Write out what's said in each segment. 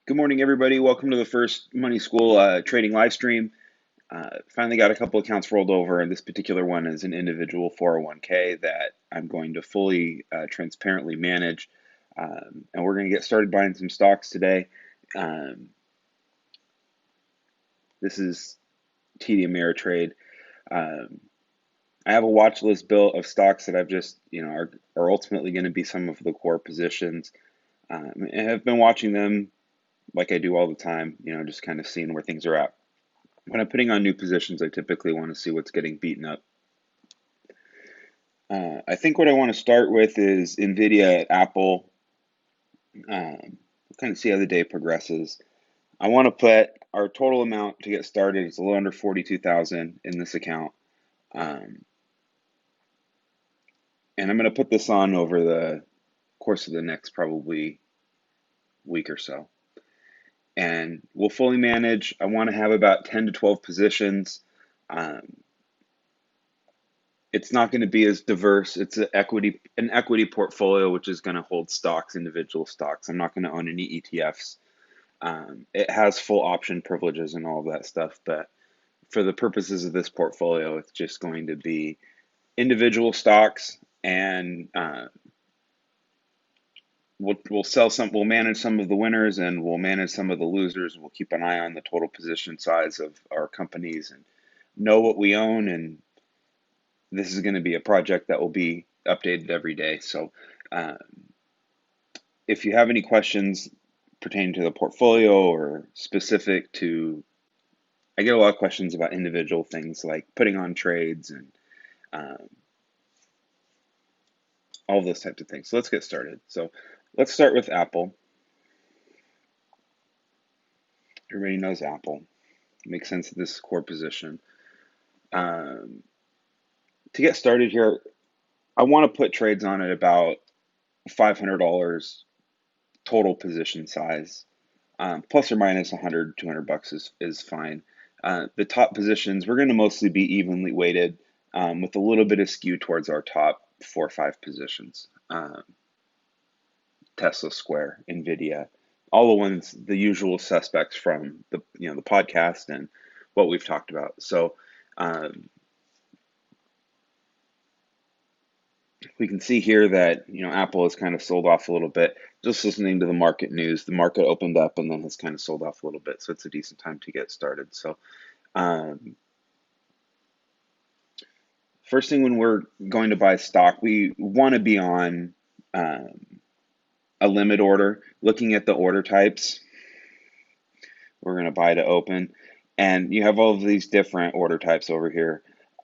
Good morning, everybody. Welcome to the first Money School trading live stream. Finally got a couple accounts rolled over, and this particular one is an individual 401k that I'm going to fully transparently manage. And we're going to get started buying some stocks today. Um, this is TD Ameritrade. Um, I have a watch list built of stocks that I've just, are ultimately going to be some of the core positions. And I've been watching them like I do all the time, just kind of seeing where things are at. When I'm putting on new positions, I typically want to see what's getting beaten up. I think what I want to start with is NVIDIA, Apple. We'll kind of see how the day progresses. I want to put our total amount to get started. It's a little under 42,000 in this account. And I'm going to put this on over the course of the next probably week or so. And we'll fully manage. I want to have about 10 to 12 positions. It's not going to be as diverse. It's an equity portfolio, which is going to hold stocks, individual stocks. I'm not going to own any ETFs. It has full option privileges and all of that stuff, but for the purposes of this portfolio, it's just going to be individual stocks, and we'll manage some of the winners, and we'll manage some of the losers. We'll keep an eye on the total position size of our companies and know what we own, and this is going to be a project that will be updated every day. So if you have any questions pertaining to the portfolio or specific to, I get a lot of questions about individual things like putting on trades and all those types of things. So let's get started. So let's start with Apple. Everybody knows Apple. It makes sense that this is core position. To get started here, I want to put trades on at about $500 total position size. Plus or minus 100, 200 bucks is fine. The top positions, we're going to mostly be evenly weighted with a little bit of skew towards our top 4 or 5 positions. Tesla, Square, NVIDIA, all the ones, the usual suspects from the podcast and what we've talked about. So we can see here that Apple has kind of sold off a little bit. Just listening to the market news, the market opened up and then has kind of sold off a little bit. So it's a decent time to get started. So first thing, when we're going to buy stock, we want to be on a limit order. Looking at the order types, we're going to buy to open, and you have all of these different order types over here.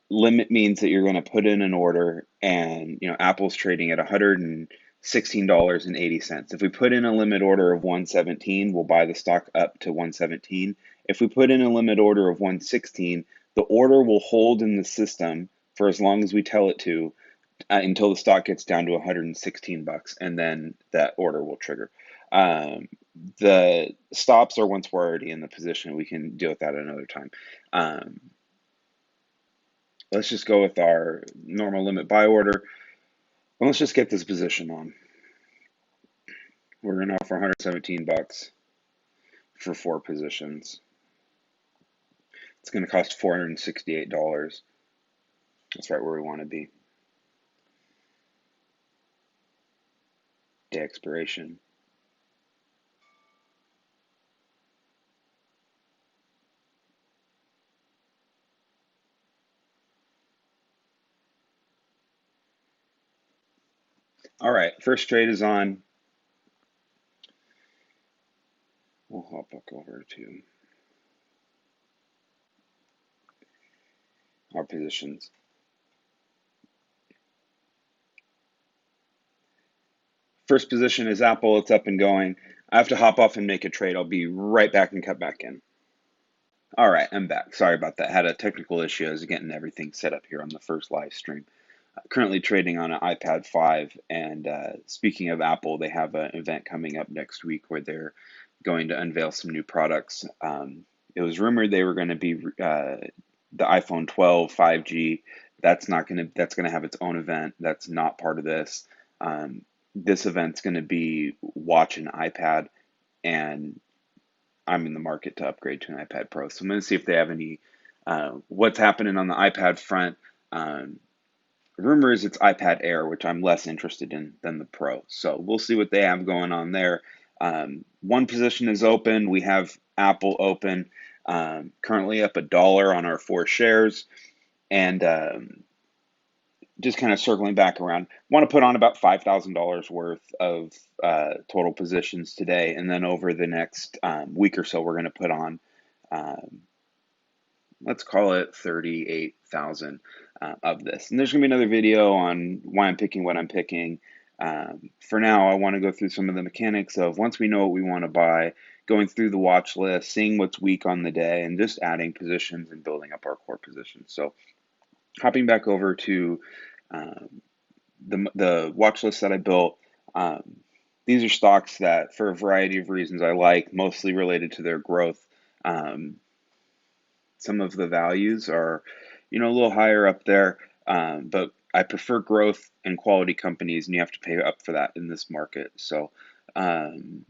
Limit means that you're going to put in an order, and Apple's trading at $116.80. If we put in a limit order of 117, we'll buy the stock up to 117. If we put in a limit order of 116, the order will hold in the system for as long as we tell it to, until the stock gets down to 116 bucks, and then that order will trigger. The stops are once we're already in the position. We can deal with that another time. Let's just go with our normal limit buy order. And let's just get this position on. We're going to offer 117 bucks for 4 positions. It's going to cost $468. That's right where we want to be. Day expiration. All right, first trade is on. We'll hop back over to our positions. First position is Apple. It's up and going. I have to hop off and make a trade. I'll be right back and cut back in. All right, I'm back. Sorry about that. Had a technical issue. I was getting everything set up here on the first live stream. Currently trading on an iPad 5. And speaking of Apple, they have an event coming up next week where they're going to unveil some new products. It was rumored they were going to be the iPhone 12 5G. That's going to have its own event. That's not part of this. This event's going to be watch an iPad, and I'm in the market to upgrade to an iPad Pro. So I'm going to see if they have any, what's happening on the iPad front. Um, Rumor is it's iPad Air, which I'm less interested in than the Pro. So we'll see what they have going on there. One position is open. We have Apple open, currently up $1 on our 4 shares. And just kind of circling back around, want to put on about $5,000 worth of total positions today. And then over the next week or so, we're going to put on, um, let's call it 38,000 of this. And there's going to be another video on why I'm picking what I'm picking. For now, I want to go through some of the mechanics of once we know what we want to buy, going through the watch list, seeing what's weak on the day, and just adding positions and building up our core positions. So hopping back over to um, the watch list that I built. Um, these are stocks that, for a variety of reasons, I like, mostly related to their growth. Um, some of the values are, a little higher up there, but I prefer growth and quality companies, and you have to pay up for that in this market. So, um,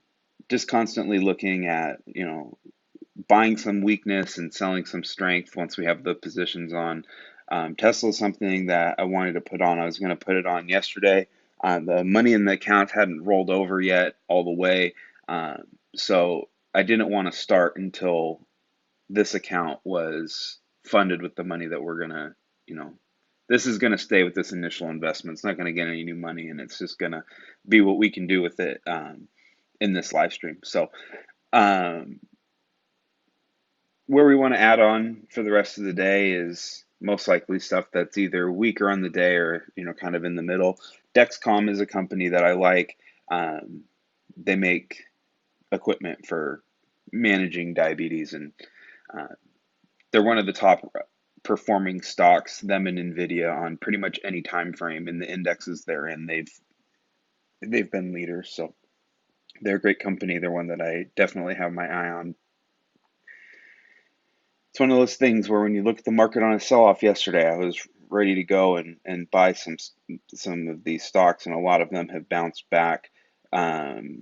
just constantly looking at, buying some weakness and selling some strength once we have the positions on. Tesla is something that I wanted to put on. I was going to put it on yesterday. The money in the account hadn't rolled over yet all the way. So I didn't want to start until this account was funded with the money that we're going to, this is going to stay with this initial investment. It's not going to get any new money, and it's just going to be what we can do with it in this live stream. So, um, where we want to add on for the rest of the day is most likely stuff that's either weaker on the day or, kind of in the middle. Dexcom is a company that I like. They make equipment for managing diabetes, and uh, they're one of the top performing stocks, them and Nvidia, on pretty much any time frame in the indexes they're in. They've been leaders, so they're a great company. They're one that I definitely have my eye on. It's one of those things where when you look at the market on a sell-off yesterday, I was ready to go and buy some of these stocks, and a lot of them have bounced back. Um,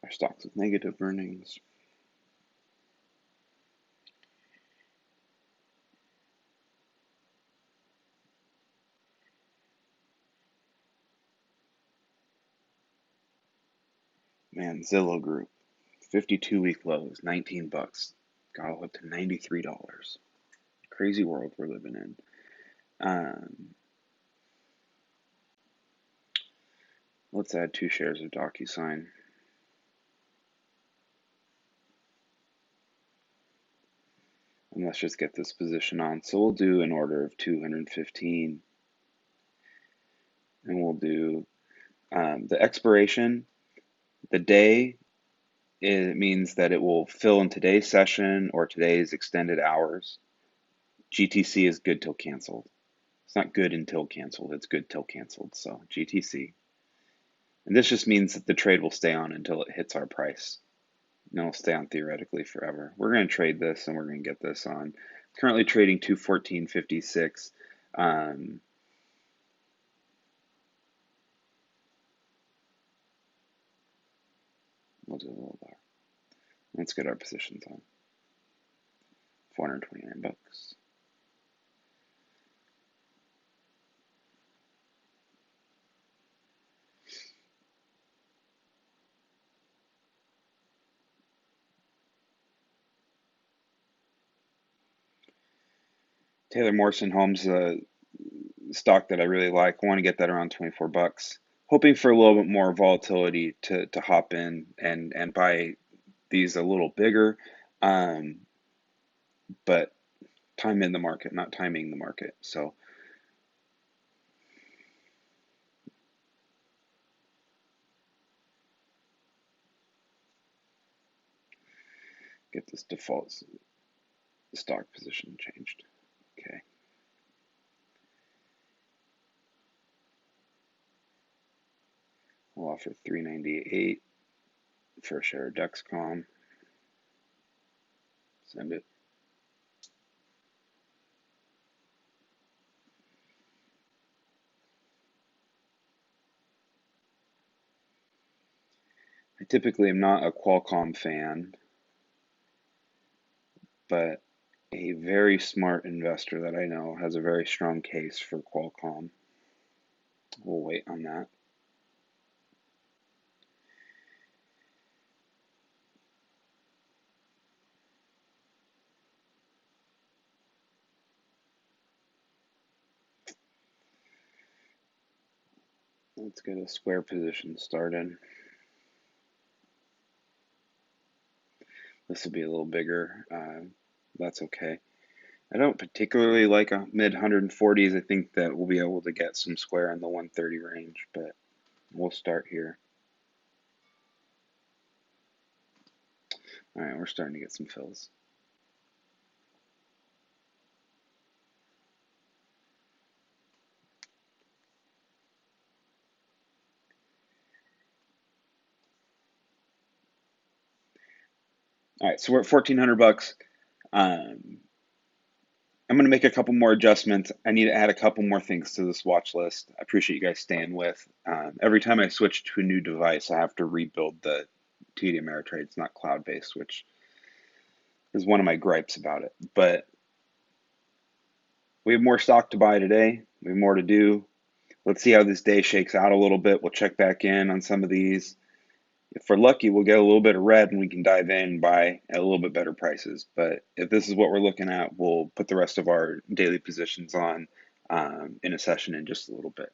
our stocks with negative earnings. Man, Zillow Group, 52-week lows, 19 bucks, got all up to $93. Crazy world we're living in. Let's add 2 shares of DocuSign. And let's just get this position on. So we'll do an order of 215. And we'll do the expiration. The day, it means that it will fill in today's session or today's extended hours. GTC is good till canceled. It's not good until canceled. It's good till canceled. So GTC. And this just means that the trade will stay on until it hits our price. And it'll stay on theoretically forever. We're going to trade this, and we're going to get this on. Currently trading 214.56. We'll do a little there. Let's get our positions on. 429 bucks. Taylor Morrison Homes, a stock that I really like. I want to get that around 24 bucks. Hoping for a little bit more volatility to hop in and buy these a little bigger. But time in the market, not timing the market. So get this default stock position changed. Okay. We'll offer 398 for a share of Dexcom. Send it. typically am not a Qualcomm fan, but a very smart investor that I know has a very strong case for Qualcomm. We'll wait on that. Let's get a square position started. This will be a little bigger. That's okay. I don't particularly like a mid 140s. I think that we'll be able to get some square in the 130 range, but we'll start here. All right, we're starting to get some fills. All right, so we're at 1,400 bucks. Um, I'm going to make a couple more adjustments. I need to add a couple more things to this watch list. I appreciate you guys staying with. Every time I switch to a new device, I have to rebuild the TD Ameritrade. It's not cloud-based, which is one of my gripes about it. But we have more stock to buy today. We have more to do. Let's see how this day shakes out a little bit. We'll check back in on some of these. If we're lucky, we'll get a little bit of red and we can dive in and buy at a little bit better prices. But if this is what we're looking at, we'll put the rest of our daily positions on in a session in just a little bit.